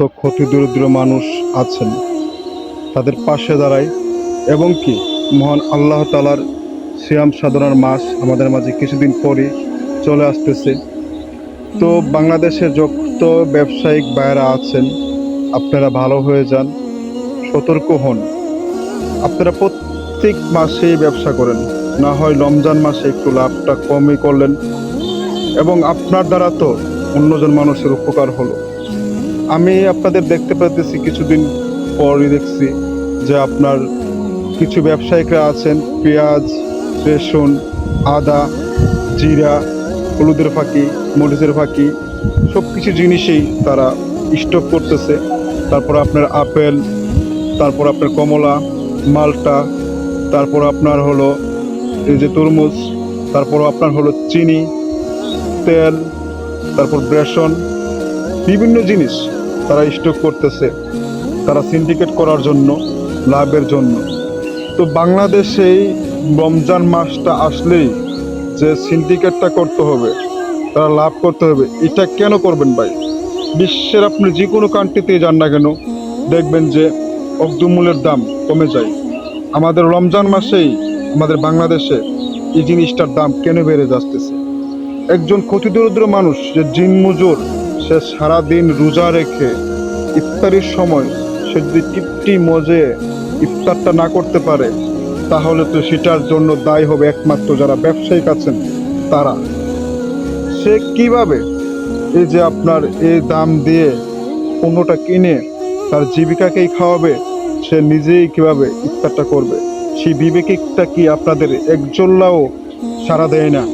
ক্ষতি দরিদ্র মানুষ আছেন তাদের পাশে দাঁড়াই এবং কি মহান আল্লাহ তাআলার সিয়াম সাধনার মাস আমাদের মাঝে কিছুদিন পরই চলে আসতেছে। তো বাংলাদেশের যত ব্যবসায়িক ভাইয়েরা আছেন আপনারা ভালো হয়ে যান, সতর্ক হন। আপনারা প্রত্যেক মাসেই ব্যবসা করেন, না হয় রমজান মাসে একটু লাভটা কমই করলেন এবং আপনার দ্বারা তো অন্যজন মানুষের উপকার হলো। আমি আপনাদের দেখতে পাচ্ছি কিছুদিন পরই দেখছি যে আপনার কিছু ব্যবসায়িকরা আছেন পেঁয়াজ, রসুন, আদা, জিরা, হলুদের ফাঁকি, মরিচের ফাঁকি সব কিছু জিনিসেই তারা স্টক করতেছে। তারপর আপনার আপেল, তারপর আপনার কমলা, মালটা, তারপর আপনার হলো এই যে তরমুজ, তারপর আপনার হলো চিনি, তেল, তারপর বেসন, বিভিন্ন জিনিস তারা স্টক করতেছে তারা সিন্ডিকেট করার জন্য, লাভের জন্য। তো বাংলাদেশেই রমজান মাসটা আসলেই যে সিন্ডিকেটটা করতে হবে, তারা লাভ করতে হবে, এটা কেন করবেন ভাই? বিশ্বের আপনি যে কোনো কান্ট্রিতে যান না কেন দেখবেন যে অগ্নিমূল্যের দাম কমে যায়। আমাদের রমজান মাসেই আমাদের বাংলাদেশে এই জিনিসটার দাম কেন বেড়ে যাচ্ছে? একজন ক্ষতিদরিদ্র মানুষ যে দিন মজুর, সে সারাদিন রোজা রেখে ইফতারির সময় সে যদি টিপটি মজে ইফতারটা না করতে পারে, তাহলে তো সেটার জন্য দায়ী হবে একমাত্র যারা ব্যবসায়িক আছেন তারা। সে কিভাবে এই যে আপনার এই দাম দিয়ে পণ্যটা কিনে তার জীবিকাকেই খাওয়াবে, সে নিজেই কিভাবে ইফতারটা করবে? সেই বিবেকটা কি আপনাদের একজল্লাও সাড়া দেয় না?